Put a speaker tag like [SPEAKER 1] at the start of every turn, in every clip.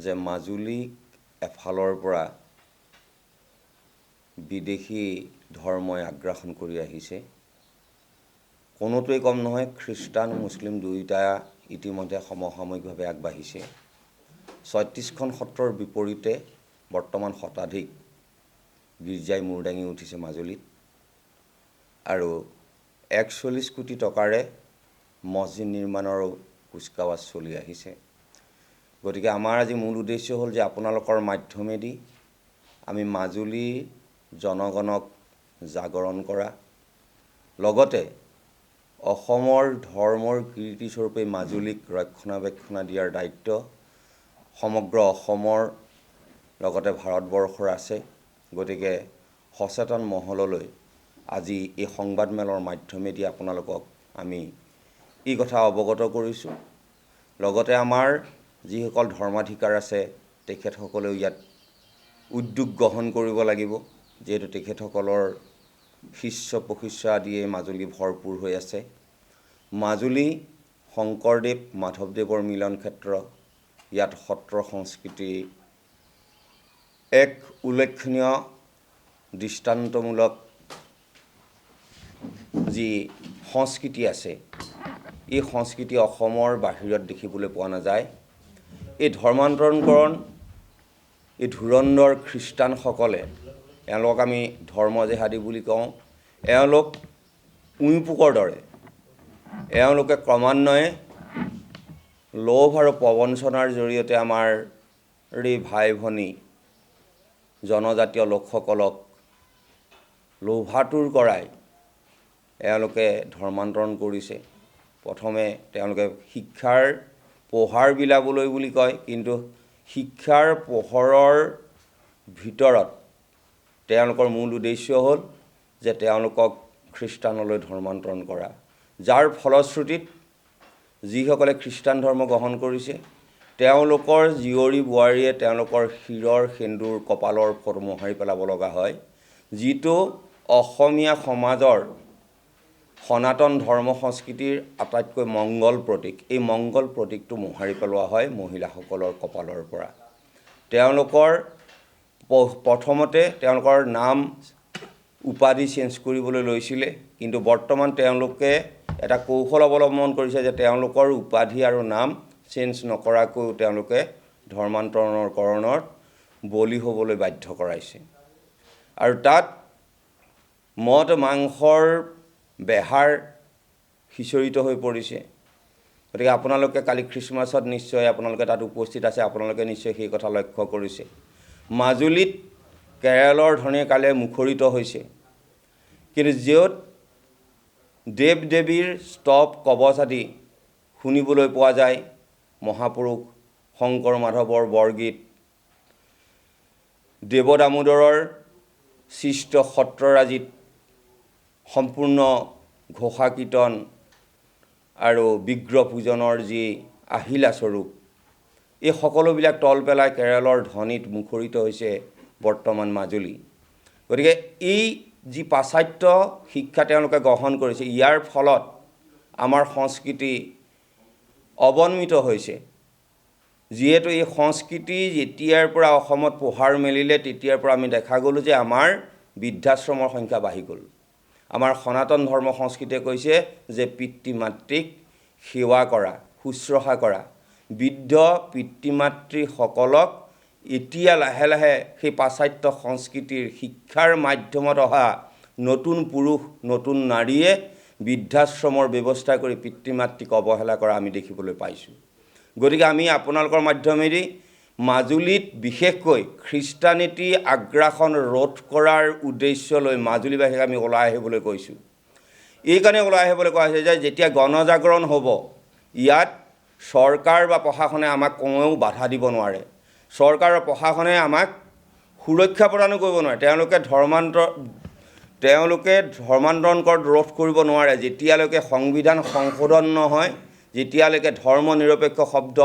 [SPEAKER 1] যে মাজুলীক এফালৰ পৰা বিদেশী ধৰ্মই আগ্ৰাসন কৰি আহিছে। কোনোটোৱেই কম নহয়, খ্ৰীষ্টান মুছলিম দুয়োটা ইতিমধ্যে সমসাময়িকভাৱে আগবাঢ়িছে। ৩৬খন সত্ৰৰ বিপৰীতে বৰ্তমান শতাধিক গীৰ্জাই মূৰ দাঙি উঠিছে মাজুলীত, আৰু ৪১ কোটি টকাৰে মছজিদ নিৰ্মাণৰো কুচকাৱাজ চলি আহিছে। গতিকে আমাৰ আজি মূল উদ্দেশ্য হ'ল যে আপোনালোকৰ মাধ্যমেদি আমি মাজুলীৰ জনগণক জাগৰণ কৰা, লগতে অসমৰ ধৰ্মৰ কীৰ্তিস্বৰূপে মাজুলীক ৰক্ষণাবেক্ষণ দিয়াৰ দায়িত্ব সমগ্ৰ অসমৰ লগতে ভাৰতবৰ্ষৰ আছে। গতিকে সচেতন মহললৈ আজি এই সংবাদমেলৰ মাধ্যমেদি আপোনালোকক আমি এই কথা অৱগত কৰিছোঁ। লগতে আমাৰ যিসকল ধৰ্মাধিকাৰ আছে তেখেতসকলেও ইয়াত উদ্যোগ গ্ৰহণ কৰিব লাগিব, যিহেতু তেখেতসকলৰ শিষ্য প্ৰশিষ্য আদিয়ে মাজুলী ভৰপূৰ হৈ আছে। মাজুলী শংকৰদেৱ মাধৱদেৱৰ মিলন ক্ষেত্ৰ, ইয়াত সত্ৰ সংস্কৃতি এক উল্লেখনীয় দৃষ্টান্তমূলক যি সংস্কৃতি আছে, এই সংস্কৃতি অসমৰ বাহিৰত দেখিবলৈ পোৱা নাযায়। এই ধৰ্মান্তৰণকৰণ, এই ধুৰন্ধৰ খ্ৰীষ্টানসকলে, এওঁলোক আমি ধৰ্ম জেহাদী বুলি কওঁ, এওঁলোক উঁইপোকৰ দৰে এওঁলোকে ক্ৰমান্বয়ে লোভ আৰু প্ৰবঞ্চনাৰ জৰিয়তে আমাৰ এই ভাই ভনী জনজাতীয় লোকসকলক লোভাতুৰ কৰাই এওঁলোকে ধৰ্মান্তৰণ কৰিছে। প্ৰথমে তেওঁলোকে শিক্ষাৰ পোহাৰ বিলাবলৈ বুলি কয়, কিন্তু শিক্ষাৰ পোহৰৰ ভিতৰত তেওঁলোকৰ মূল উদ্দেশ্য হ'ল যে তেওঁলোকক খ্ৰীষ্টানলৈ ধৰ্মান্তৰণ কৰা, যাৰ ফলশ্ৰুতিত যিসকলে খ্ৰীষ্টান ধৰ্ম গ্ৰহণ কৰিছে তেওঁলোকৰ জীয়ৰী বোৱাৰীয়ে তেওঁলোকৰ শিৰৰ সেন্দুৰ কপালৰ ফটো মোহাৰি পেলাব লগা হয়, যিটো অসমীয়া সমাজৰ সনাতন ধৰ্ম সংস্কৃতিৰ আটাইতকৈ মংগল প্ৰতীক। এই মংগল প্ৰতীকটো মোহাৰি পেলোৱা হয় মহিলাসকলৰ কপালৰ পৰা। তেওঁলোকৰ প্ৰথমতে তেওঁলোকৰ নাম উপাধি চেঞ্জ কৰিবলৈ লৈছিলে, কিন্তু বৰ্তমান তেওঁলোকে এটা কৌশল অৱলম্বন কৰিছে যে তেওঁলোকৰ উপাধি আৰু নাম চেঞ্জ নকৰাকৈ তেওঁলোকে ধৰ্মান্তৰণত বলি হ'বলৈ বাধ্য কৰাইছে। আৰু তাত মদ মাংসৰ বেহাৰ সিঁচৰিত হৈ পৰিছে। গতিকে আপোনালোকে কালি খ্ৰীষ্টমাছত নিশ্চয় আপোনালোকে তাত উপস্থিত আছে, আপোনালোকে নিশ্চয় সেই কথা লক্ষ্য কৰিছে। মাজুলীত কেৰলৰ ধনে কালে মুখৰিত হৈছে, কিন্তু য'ত দেৱ দেৱীৰ স্তৱ কবচ আদি শুনিবলৈ পোৱা যায়, মহাপুৰুষ শংকৰ মাধৱৰ বৰগীত, দেৱ দামোদৰৰ সৃষ্ট সত্ৰৰাজিত সম্পূৰ্ণ ঘোষা কীৰ্তন আৰু বিগ্ৰহ পূজনৰ যি আহিলা স্বৰূপ, এই সকলোবিলাক তল পেলাই কেৰলৰ ধ্বনিত মুখৰিত হৈছে বৰ্তমান মাজুলী। গতিকে এই যি পাশ্চাত্য শিক্ষা তেওঁলোকে গ্ৰহণ কৰিছে, ইয়াৰ ফলত আমাৰ সংস্কৃতি অৱনমিত হৈছে। যিহেতু এই সংস্কৃতি যেতিয়াৰ পৰা অসমত পোহাৰ মেলিলে তেতিয়াৰ পৰা আমি দেখা গ'লোঁ যে আমাৰ বৃদ্ধাশ্ৰমৰ সংখ্যা বাঢ়ি গ'ল। আমাৰ সনাতন ধৰ্ম সংস্কৃতিয়ে কৈছে যে পিতৃ মাতৃক সেৱা কৰা, শুশ্ৰূষা কৰা। বৃদ্ধ পিতৃ মাতৃসকলক এতিয়া লাহে লাহে সেই পাশ্চাত্য সংস্কৃতিৰ শিক্ষাৰ মাধ্যমত অহা নতুন পুৰুষ নতুন নাৰীয়ে বৃদ্ধাশ্ৰমৰ ব্যৱস্থা কৰি পিতৃ মাতৃক অৱহেলা কৰা আমি দেখিবলৈ পাইছোঁ। গতিকে আমি আপোনালোকৰ মাধ্যমেদি মাজুলীত বিশেষকৈ খ্ৰীষ্টানীতি আগ্ৰাসন ৰোধ কৰাৰ উদ্দেশ্য লৈ মাজুলীবাসীক আমি ওলাই আহিবলৈ কৈছোঁ। এইকাৰণে ওলাই আহিবলৈ কোৱা হৈছে যে যেতিয়া গণজাগৰণ হ'ব, ইয়াত চৰকাৰ বা প্ৰশাসনে আমাক কোনেও বাধা দিব নোৱাৰে। চৰকাৰ আৰু প্ৰশাসনে আমাক সুৰক্ষা প্ৰদানো কৰিব নোৱাৰে। তেওঁলোকে ধৰ্মান্তৰণ ৰোধ কৰিব নোৱাৰে যেতিয়ালৈকে সংবিধান সংশোধন নহয়, যেতিয়ালৈকে ধৰ্ম নিৰপেক্ষ শব্দ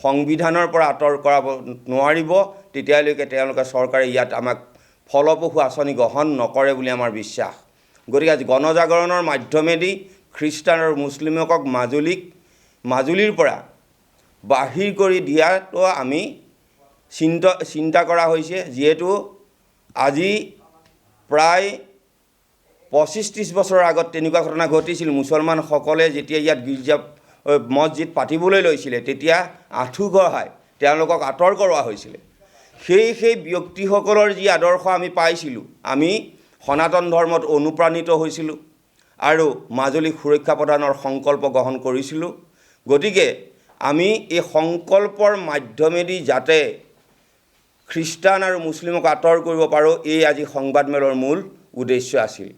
[SPEAKER 1] সংবিধানৰ পৰা আঁতৰ কৰাব নোৱাৰিব, তেতিয়ালৈকে তেওঁলোকে চৰকাৰে ইয়াত আমাক ফলপ্ৰসূ আঁচনি গ্ৰহণ নকৰে বুলি আমাৰ বিশ্বাস। গতিকে আজি গণজাগৰণৰ মাধ্যমেদি খ্ৰীষ্টান আৰু মুছলিমক মাজুলীৰ পৰা বাহিৰ কৰি দিয়াটো আমি চিন্তা কৰা হৈছে, যিহেতু আজি প্ৰায় 25-30 বছৰৰ আগত তেনেকুৱা ঘটনা ঘটিছিল। মুছলমানসকলে যেতিয়া ইয়াত গীৰ্জা মছজিদ পাতিবলৈ লৈছিলে, তেতিয়া আঁঠু গঢ়াই তেওঁলোকক আঁতৰ কৰোৱা হৈছিলে। সেই ব্যক্তিসকলৰ যি আদৰ্শ আমি পাইছিলোঁ, আমি সনাতন ধৰ্মত অনুপ্ৰাণিত হৈছিলোঁ আৰু মাজুলীক সুৰক্ষা প্ৰদানৰ সংকল্প গ্ৰহণ কৰিছিলোঁ। গতিকে আমি এই সংকল্পৰ মাধ্যমেদি যাতে খ্ৰীষ্টান আৰু মুছলিমক আঁতৰ কৰিব পাৰোঁ, এই আজি সংবাদমেলৰ মূল উদ্দেশ্য আছিল।